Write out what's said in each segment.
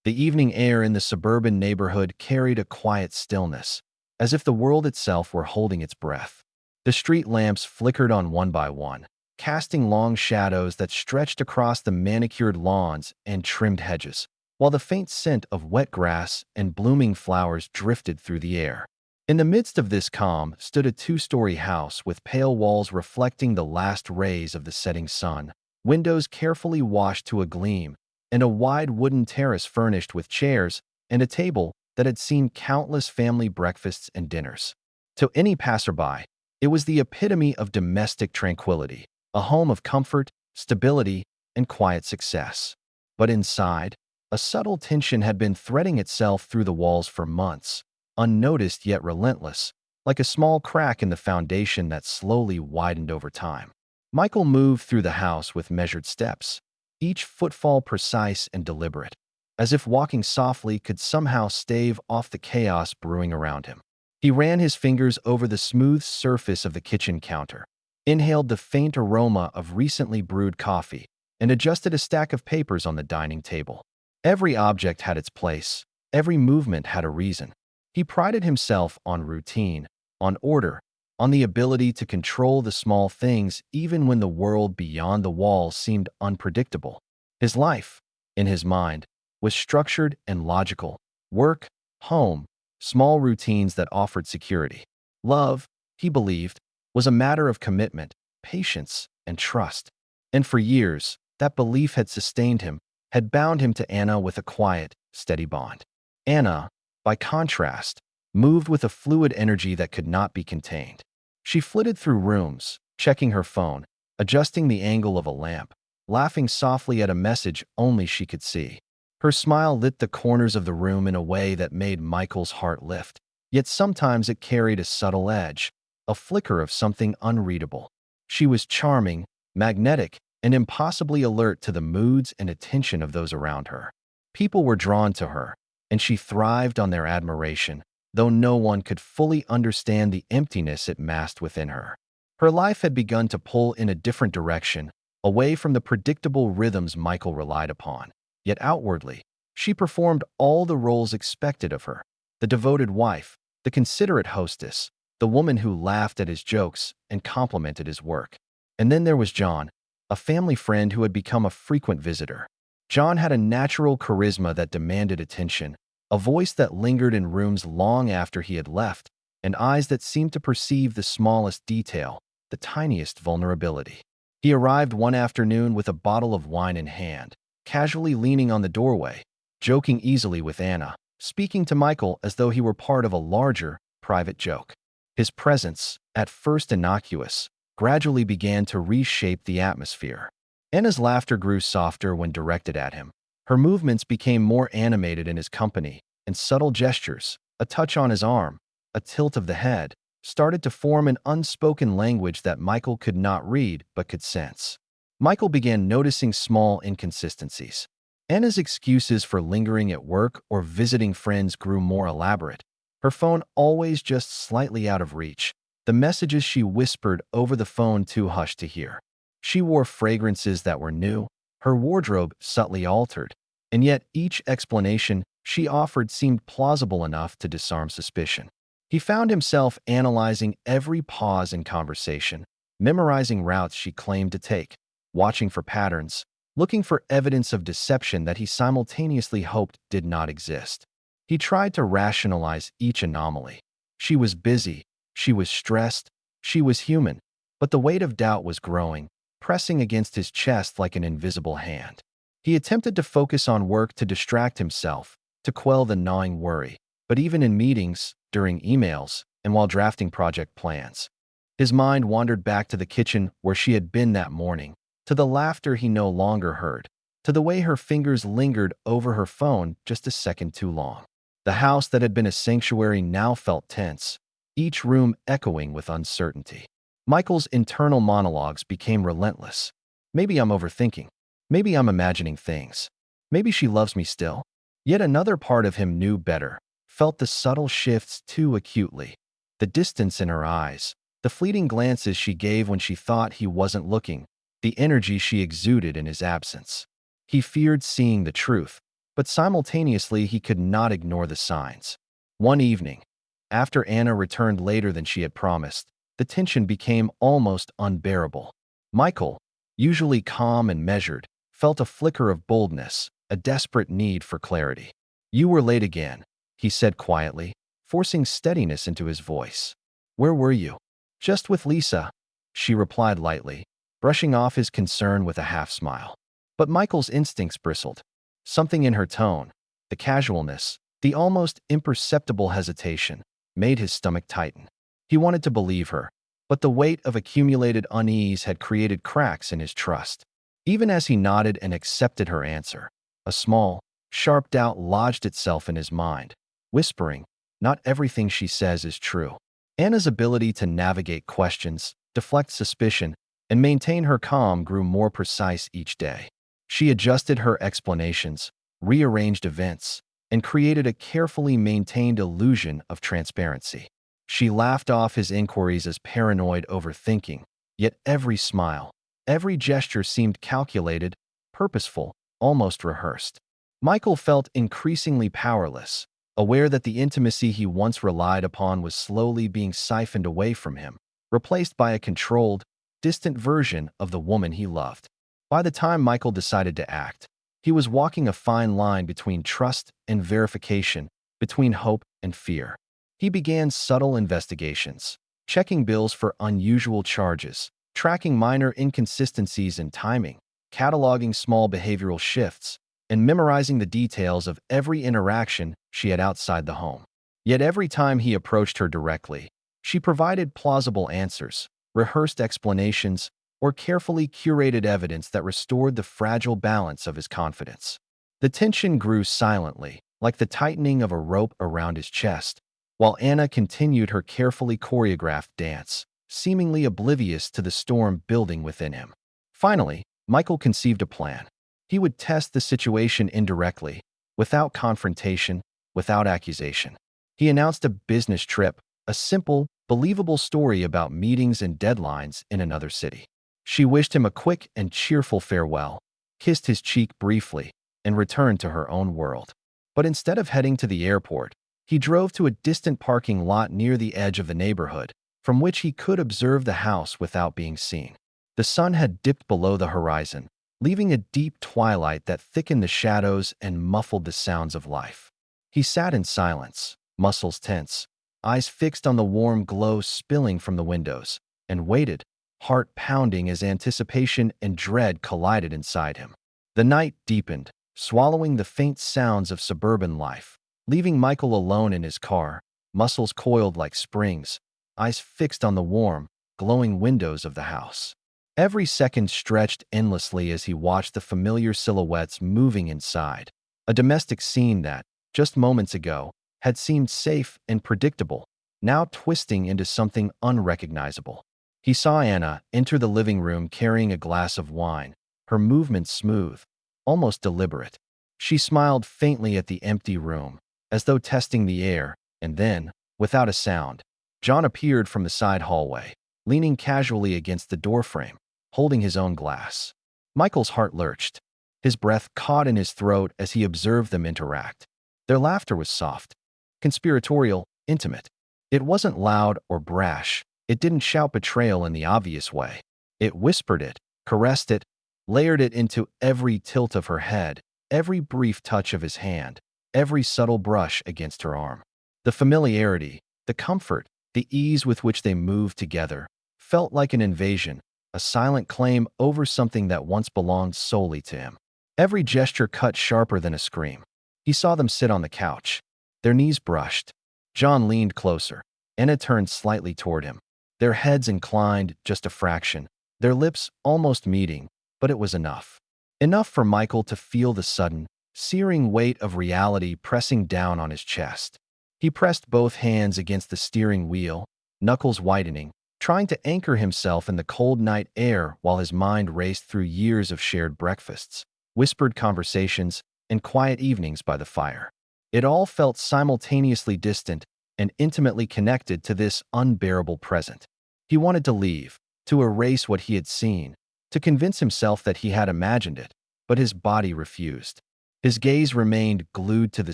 The evening air in the suburban neighborhood carried a quiet stillness, as if the world itself were holding its breath. The street lamps flickered on one by one, casting long shadows that stretched across the manicured lawns and trimmed hedges, while the faint scent of wet grass and blooming flowers drifted through the air. In the midst of this calm stood a two-story house with pale walls reflecting the last rays of the setting sun, windows carefully washed to a gleam, and a wide wooden terrace furnished with chairs and a table that had seen countless family breakfasts and dinners. To any passerby, it was the epitome of domestic tranquility, a home of comfort, stability, and quiet success. But inside, a subtle tension had been threading itself through the walls for months, unnoticed yet relentless, like a small crack in the foundation that slowly widened over time. Michael moved through the house with measured steps, each footfall precise and deliberate, as if walking softly could somehow stave off the chaos brewing around him. He ran his fingers over the smooth surface of the kitchen counter, inhaled the faint aroma of recently brewed coffee, and adjusted a stack of papers on the dining table. Every object had its place, every movement had a reason. He prided himself on routine, on order, on the ability to control the small things even when the world beyond the walls seemed unpredictable. His life, in his mind, was structured and logical. Work, home, small routines that offered security. Love, he believed, was a matter of commitment, patience, and trust. And for years, that belief had sustained him, had bound him to Anna with a quiet, steady bond. Anna, by contrast, moved with a fluid energy that could not be contained. She flitted through rooms, checking her phone, adjusting the angle of a lamp, laughing softly at a message only she could see. Her smile lit the corners of the room in a way that made Michael's heart lift, yet sometimes it carried a subtle edge, a flicker of something unreadable. She was charming, magnetic, and impossibly alert to the moods and attention of those around her. People were drawn to her, and she thrived on their admiration, though no one could fully understand the emptiness it masked within her. Her life had begun to pull in a different direction, away from the predictable rhythms Michael relied upon. Yet outwardly, she performed all the roles expected of her: the devoted wife, the considerate hostess, the woman who laughed at his jokes and complimented his work. And then there was John, a family friend who had become a frequent visitor. John had a natural charisma that demanded attention, a voice that lingered in rooms long after he had left, and eyes that seemed to perceive the smallest detail, the tiniest vulnerability. He arrived one afternoon with a bottle of wine in hand, casually leaning on the doorway, joking easily with Anna, speaking to Michael as though he were part of a larger, private joke. His presence, at first innocuous, gradually began to reshape the atmosphere. Anna's laughter grew softer when directed at him. Her movements became more animated in his company, and subtle gestures, a touch on his arm, a tilt of the head, started to form an unspoken language that Michael could not read but could sense. Michael began noticing small inconsistencies. Anna's excuses for lingering at work or visiting friends grew more elaborate. Her phone always just slightly out of reach, the messages she whispered over the phone too hushed to hear. She wore fragrances that were new, her wardrobe subtly altered, and yet each explanation she offered seemed plausible enough to disarm suspicion. He found himself analyzing every pause in conversation, memorizing routes she claimed to take, watching for patterns, looking for evidence of deception that he simultaneously hoped did not exist. He tried to rationalize each anomaly. She was busy, she was stressed, she was human, but the weight of doubt was growing, pressing against his chest like an invisible hand. He attempted to focus on work to distract himself, to quell the gnawing worry, but even in meetings, during emails, and while drafting project plans, his mind wandered back to the kitchen where she had been that morning, to the laughter he no longer heard, to the way her fingers lingered over her phone just a second too long. The house that had been a sanctuary now felt tense, each room echoing with uncertainty. Michael's internal monologues became relentless. Maybe I'm overthinking. Maybe I'm imagining things. Maybe she loves me still. Yet another part of him knew better, felt the subtle shifts too acutely. The distance in her eyes, the fleeting glances she gave when she thought he wasn't looking, the energy she exuded in his absence. He feared seeing the truth, but simultaneously he could not ignore the signs. One evening, after Anna returned later than she had promised, the tension became almost unbearable. Michael, usually calm and measured, felt a flicker of boldness, a desperate need for clarity. "You were late again," he said quietly, forcing steadiness into his voice. "Where were you?" "Just with Lisa," she replied lightly, brushing off his concern with a half-smile. But Michael's instincts bristled. Something in her tone, the casualness, the almost imperceptible hesitation, made his stomach tighten. He wanted to believe her, but the weight of accumulated unease had created cracks in his trust. Even as he nodded and accepted her answer, a small, sharp doubt lodged itself in his mind, whispering, "Not everything she says is true." Anna's ability to navigate questions, deflect suspicion, and maintain her calm grew more precise each day. She adjusted her explanations, rearranged events, and created a carefully maintained illusion of transparency. She laughed off his inquiries as paranoid overthinking, yet every smile, every gesture seemed calculated, purposeful, almost rehearsed. Michael felt increasingly powerless, aware that the intimacy he once relied upon was slowly being siphoned away from him, replaced by a controlled, distant version of the woman he loved. By the time Michael decided to act, he was walking a fine line between trust and verification, between hope and fear. He began subtle investigations, checking bills for unusual charges, tracking minor inconsistencies in timing, cataloging small behavioral shifts, and memorizing the details of every interaction she had outside the home. Yet every time he approached her directly, she provided plausible answers, rehearsed explanations, or carefully curated evidence that restored the fragile balance of his confidence. The tension grew silently, like the tightening of a rope around his chest, while Anna continued her carefully choreographed dance, seemingly oblivious to the storm building within him. Finally, Michael conceived a plan. He would test the situation indirectly, without confrontation, without accusation. He announced a business trip, a simple, believable story about meetings and deadlines in another city. She wished him a quick and cheerful farewell, kissed his cheek briefly, and returned to her own world. But instead of heading to the airport, he drove to a distant parking lot near the edge of the neighborhood, from which he could observe the house without being seen. The sun had dipped below the horizon, leaving a deep twilight that thickened the shadows and muffled the sounds of life. He sat in silence, muscles tense, eyes fixed on the warm glow spilling from the windows, and waited, heart pounding as anticipation and dread collided inside him. The night deepened, swallowing the faint sounds of suburban life, leaving Michael alone in his car, muscles coiled like springs, eyes fixed on the warm, glowing windows of the house. Every second stretched endlessly as he watched the familiar silhouettes moving inside, a domestic scene that, just moments ago, had seemed safe and predictable, now twisting into something unrecognizable. He saw Anna enter the living room carrying a glass of wine, her movements smooth, almost deliberate. She smiled faintly at the empty room, as though testing the air, and then, without a sound, John appeared from the side hallway, leaning casually against the doorframe, holding his own glass. Michael's heart lurched. His breath caught in his throat as he observed them interact. Their laughter was soft, conspiratorial, intimate. It wasn't loud or brash. It didn't shout betrayal in the obvious way. It whispered it, caressed it, layered it into every tilt of her head, every brief touch of his hand, every subtle brush against her arm. The familiarity, the comfort, the ease with which they moved together felt like an invasion, a silent claim over something that once belonged solely to him. Every gesture cut sharper than a scream. He saw them sit on the couch. Their knees brushed. John leaned closer. Anna turned slightly toward him. Their heads inclined just a fraction, their lips almost meeting, but it was enough. Enough for Michael to feel the sudden, searing weight of reality pressing down on his chest. He pressed both hands against the steering wheel, knuckles whitening, trying to anchor himself in the cold night air while his mind raced through years of shared breakfasts, whispered conversations, and quiet evenings by the fire. It all felt simultaneously distant and intimately connected to this unbearable present. He wanted to leave, to erase what he had seen, to convince himself that he had imagined it, but his body refused. His gaze remained glued to the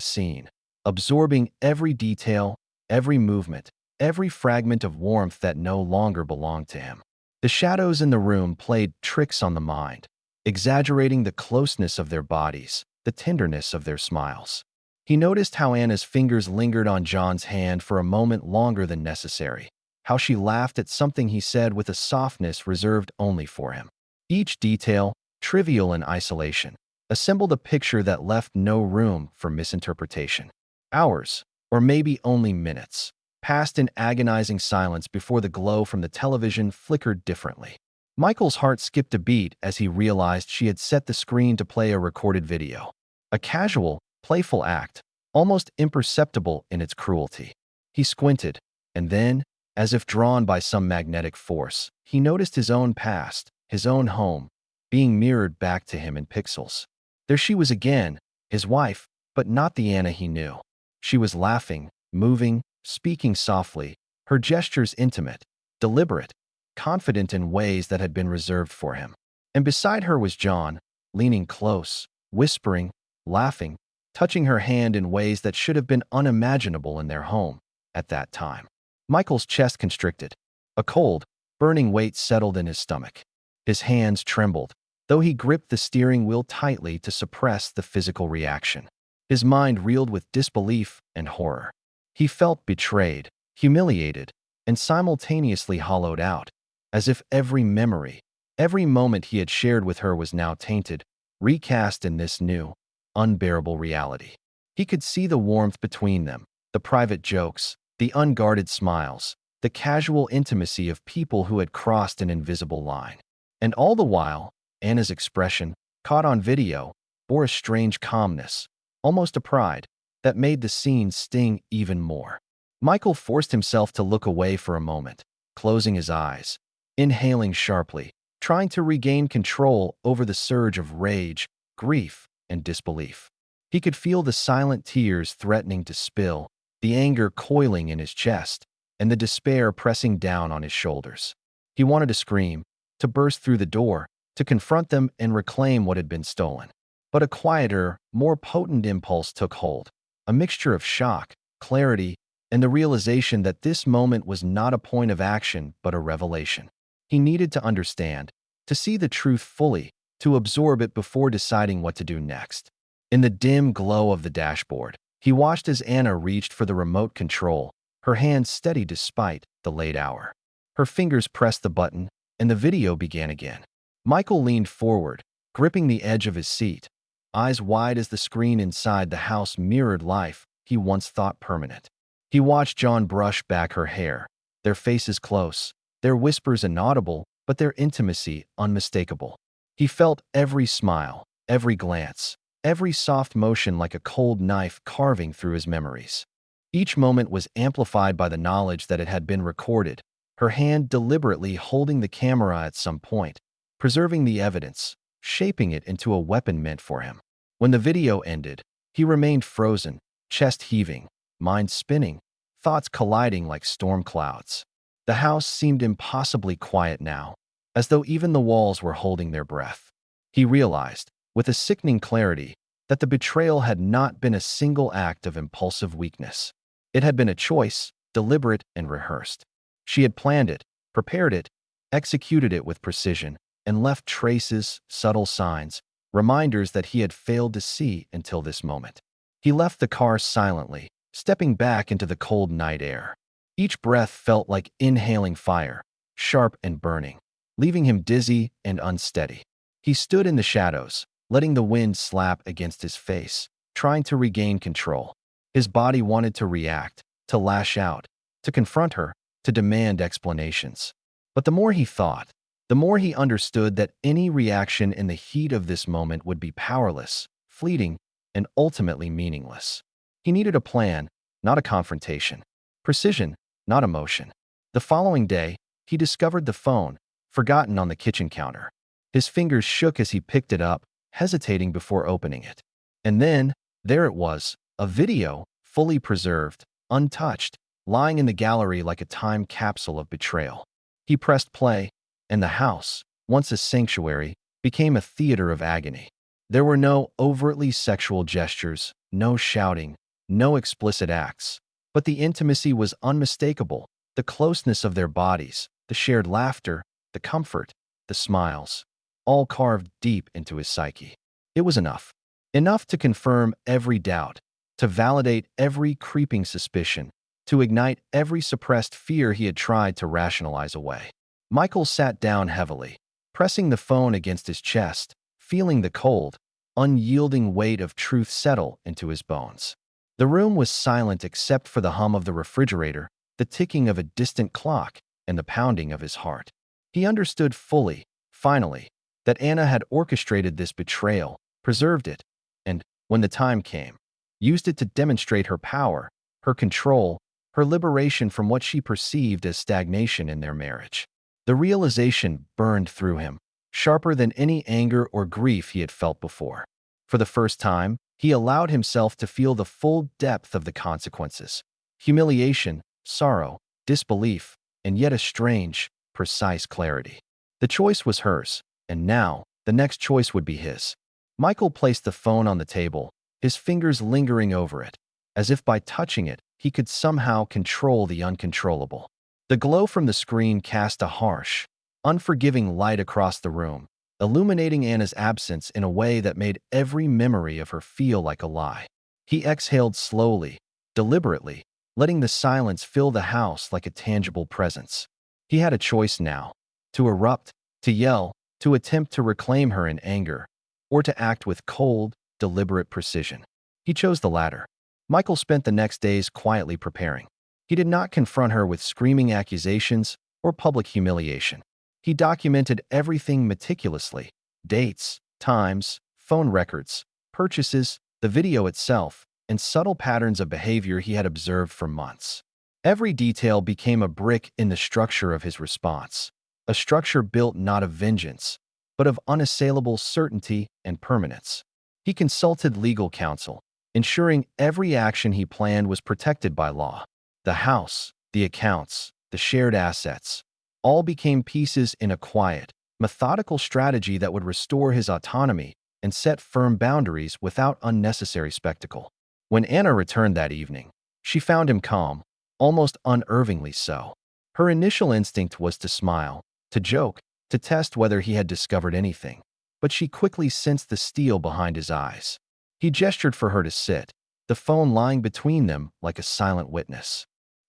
scene, absorbing every detail, every movement, every fragment of warmth that no longer belonged to him. The shadows in the room played tricks on the mind, exaggerating the closeness of their bodies, the tenderness of their smiles. He noticed how Anna's fingers lingered on John's hand for a moment longer than necessary, how she laughed at something he said with a softness reserved only for him. Each detail, trivial in isolation, assembled a picture that left no room for misinterpretation. Hours, or maybe only minutes, passed in agonizing silence before the glow from the television flickered differently. Michael's heart skipped a beat as he realized she had set the screen to play a recorded video. A casual, playful act, almost imperceptible in its cruelty. He squinted, and then, as if drawn by some magnetic force, he noticed his own past, his own home, being mirrored back to him in pixels. There she was again, his wife, but not the Anna he knew. She was laughing, moving, speaking softly, her gestures intimate, deliberate, confident in ways that had been reserved for him. And beside her was John, leaning close, whispering, laughing, touching her hand in ways that should have been unimaginable in their home at that time. Michael's chest constricted. A cold, burning weight settled in his stomach. His hands trembled, though he gripped the steering wheel tightly to suppress the physical reaction. His mind reeled with disbelief and horror. He felt betrayed, humiliated, and simultaneously hollowed out, as if every memory, every moment he had shared with her was now tainted, recast in this new, unbearable reality. He could see the warmth between them, the private jokes, the unguarded smiles, the casual intimacy of people who had crossed an invisible line. And all the while, Anna's expression, caught on video, bore a strange calmness, almost a pride, that made the scene sting even more. Michael forced himself to look away for a moment, closing his eyes, inhaling sharply, trying to regain control over the surge of rage, grief, and disbelief. He could feel the silent tears threatening to spill, the anger coiling in his chest, and the despair pressing down on his shoulders. He wanted to scream, to burst through the door, to confront them and reclaim what had been stolen. But a quieter, more potent impulse took hold, a mixture of shock, clarity, and the realization that this moment was not a point of action but a revelation. He needed to understand, to see the truth fully, to absorb it before deciding what to do next. In the dim glow of the dashboard, he watched as Anna reached for the remote control, her hand steady despite the late hour. Her fingers pressed the button, and the video began again. Michael leaned forward, gripping the edge of his seat, eyes wide as the screen inside the house mirrored life he once thought permanent. He watched John brush back her hair, their faces close, their whispers inaudible, but their intimacy unmistakable. He felt every smile, every glance, every soft motion like a cold knife carving through his memories. Each moment was amplified by the knowledge that it had been recorded, her hand deliberately holding the camera at some point, preserving the evidence, shaping it into a weapon meant for him. When the video ended, he remained frozen, chest heaving, mind spinning, thoughts colliding like storm clouds. The house seemed impossibly quiet now, as though even the walls were holding their breath. He realized, with a sickening clarity, that the betrayal had not been a single act of impulsive weakness. It had been a choice, deliberate and rehearsed. She had planned it, prepared it, executed it with precision, and left traces, subtle signs, reminders that he had failed to see until this moment. He left the car silently, stepping back into the cold night air. Each breath felt like inhaling fire, sharp and burning, leaving him dizzy and unsteady. He stood in the shadows, letting the wind slap against his face, trying to regain control. His body wanted to react, to lash out, to confront her, to demand explanations. But the more he thought, the more he understood that any reaction in the heat of this moment would be powerless, fleeting, and ultimately meaningless. He needed a plan, not a confrontation. Precision, not emotion. The following day, he discovered the phone, forgotten on the kitchen counter. His fingers shook as he picked it up, hesitating before opening it. And then, there it was, a video, fully preserved, untouched, lying in the gallery like a time capsule of betrayal. He pressed play, and the house, once a sanctuary, became a theater of agony. There were no overtly sexual gestures, no shouting, no explicit acts, but the intimacy was unmistakable, the closeness of their bodies, the shared laughter, the comfort, the smiles, all carved deep into his psyche. It was enough. Enough to confirm every doubt, to validate every creeping suspicion, to ignite every suppressed fear he had tried to rationalize away. Michael sat down heavily, pressing the phone against his chest, feeling the cold, unyielding weight of truth settle into his bones. The room was silent except for the hum of the refrigerator, the ticking of a distant clock, and the pounding of his heart. He understood fully, finally, that Anna had orchestrated this betrayal, preserved it, and, when the time came, used it to demonstrate her power, her control, her liberation from what she perceived as stagnation in their marriage. The realization burned through him, sharper than any anger or grief he had felt before. For the first time, he allowed himself to feel the full depth of the consequences: humiliation, sorrow, disbelief, and yet a strange, precise clarity. The choice was hers, and now, the next choice would be his. Michael placed the phone on the table, his fingers lingering over it, as if by touching it, he could somehow control the uncontrollable. The glow from the screen cast a harsh, unforgiving light across the room, illuminating Anna's absence in a way that made every memory of her feel like a lie. He exhaled slowly, deliberately, letting the silence fill the house like a tangible presence. He had a choice now: to erupt, to yell, to attempt to reclaim her in anger, or to act with cold, deliberate precision. He chose the latter. Michael spent the next days quietly preparing. He did not confront her with screaming accusations or public humiliation. He documented everything meticulously: dates, times, phone records, purchases, the video itself, and subtle patterns of behavior he had observed for months. Every detail became a brick in the structure of his response, a structure built not of vengeance, but of unassailable certainty and permanence. He consulted legal counsel, ensuring every action he planned was protected by law. The house, the accounts, the shared assets, all became pieces in a quiet, methodical strategy that would restore his autonomy and set firm boundaries without unnecessary spectacle. When Anna returned that evening, she found him calm, almost unnervingly so. Her initial instinct was to smile, to joke, to test whether he had discovered anything, but she quickly sensed the steel behind his eyes. He gestured for her to sit, the phone lying between them like a silent witness.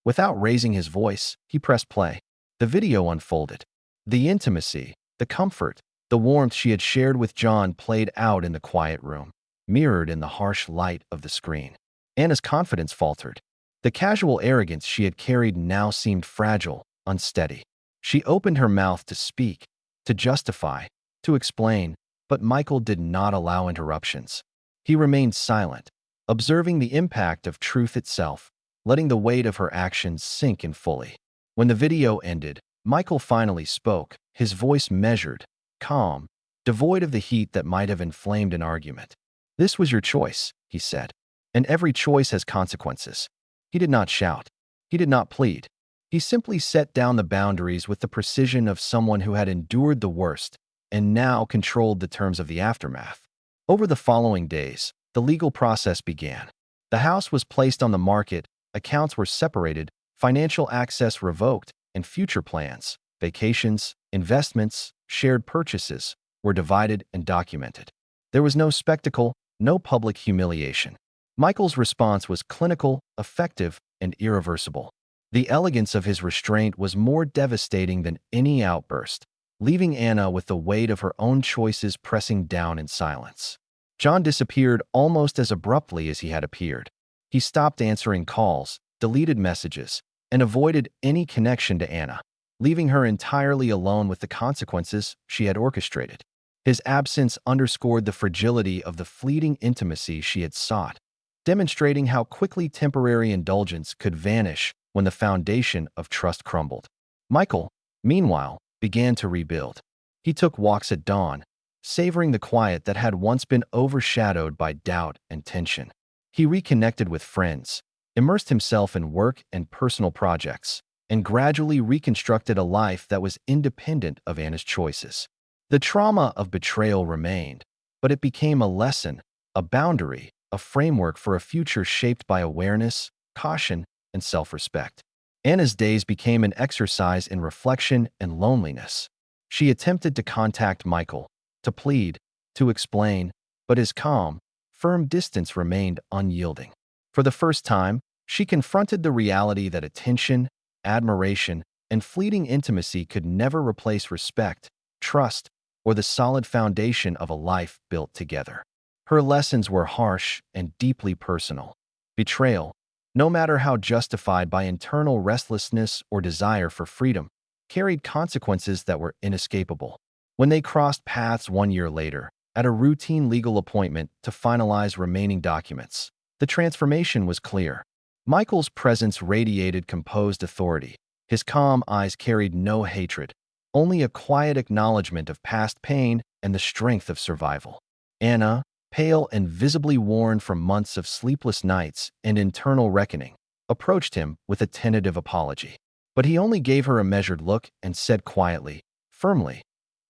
Without raising his voice, he pressed play. The video unfolded. The intimacy, the comfort, the warmth she had shared with John played out in the quiet room, mirrored in the harsh light of the screen. Anna's confidence faltered. The casual arrogance she had carried now seemed fragile, unsteady. She opened her mouth to speak, to justify, to explain, but Michael did not allow interruptions. He remained silent, observing the impact of truth itself, letting the weight of her actions sink in fully. When the video ended, Michael finally spoke, his voice measured, calm, devoid of the heat that might have inflamed an argument. "This was your choice," he said, "and every choice has consequences." He did not shout. He did not plead. He simply set down the boundaries with the precision of someone who had endured the worst and now controlled the terms of the aftermath. Over the following days, the legal process began. The house was placed on the market, accounts were separated, financial access revoked, and future plans, vacations, investments, shared purchases, were divided and documented. There was no spectacle, no public humiliation. Michael's response was clinical, effective, and irreversible. The elegance of his restraint was more devastating than any outburst, leaving Anna with the weight of her own choices pressing down in silence. John disappeared almost as abruptly as he had appeared. He stopped answering calls, deleted messages, and avoided any connection to Anna, leaving her entirely alone with the consequences she had orchestrated. His absence underscored the fragility of the fleeting intimacy she had sought, demonstrating how quickly temporary indulgence could vanish when the foundation of trust crumbled. Michael, meanwhile, began to rebuild. He took walks at dawn, savoring the quiet that had once been overshadowed by doubt and tension. He reconnected with friends, immersed himself in work and personal projects, and gradually reconstructed a life that was independent of Anna's choices. The trauma of betrayal remained, but it became a lesson, a boundary, a framework for a future shaped by awareness, caution, and self-respect. Anna's days became an exercise in reflection and loneliness. She attempted to contact Michael, to plead, to explain, but his calm, firm distance remained unyielding. For the first time, she confronted the reality that attention, admiration, and fleeting intimacy could never replace respect, trust, or the solid foundation of a life built together. Her lessons were harsh and deeply personal. Betrayal, no matter how justified by internal restlessness or desire for freedom, carried consequences that were inescapable. When they crossed paths 1 year later, at a routine legal appointment to finalize remaining documents, the transformation was clear. Michael's presence radiated composed authority. His calm eyes carried no hatred, only a quiet acknowledgement of past pain and the strength of survival. Anna, pale and visibly worn from months of sleepless nights and internal reckoning, approached him with a tentative apology. But he only gave her a measured look and said quietly, firmly,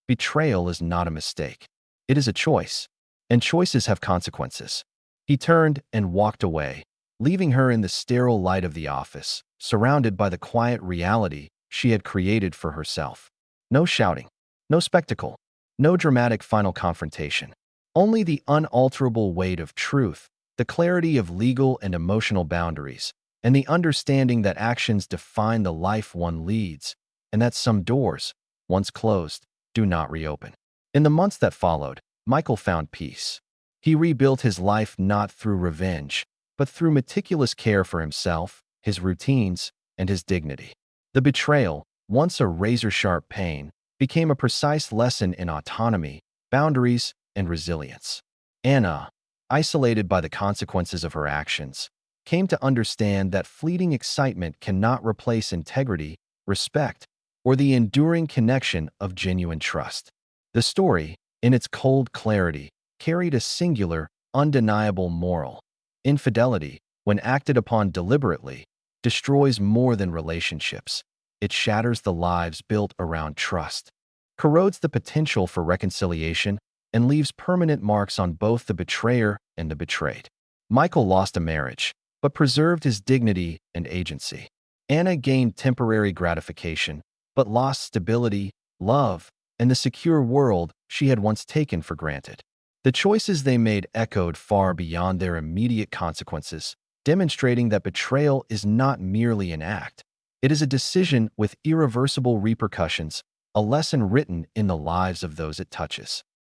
"Betrayal is not a mistake. It is a choice, and choices have consequences." He turned and walked away, leaving her in the sterile light of the office, surrounded by the quiet reality she had created for herself. No shouting, no spectacle, no dramatic final confrontation. Only the unalterable weight of truth, the clarity of legal and emotional boundaries, and the understanding that actions define the life one leads, and that some doors, once closed, do not reopen. In the months that followed, Michael found peace. He rebuilt his life not through revenge, but through meticulous care for himself, his routines, and his dignity. The betrayal, once a razor-sharp pain, became a precise lesson in autonomy, boundaries, and resilience. Anna, isolated by the consequences of her actions, came to understand that fleeting excitement cannot replace integrity, respect, or the enduring connection of genuine trust. The story, in its cold clarity, carried a singular, undeniable moral. Infidelity, when acted upon deliberately, destroys more than relationships. It shatters the lives built around trust, corrodes the potential for reconciliation, and leaves permanent marks on both the betrayer and the betrayed. Michael lost a marriage, but preserved his dignity and agency. Anna gained temporary gratification, but lost stability, love, and the secure world she had once taken for granted. The choices they made echoed far beyond their immediate consequences, demonstrating that betrayal is not merely an act. It is a decision with irreversible repercussions, a lesson written in the lives of those it touches.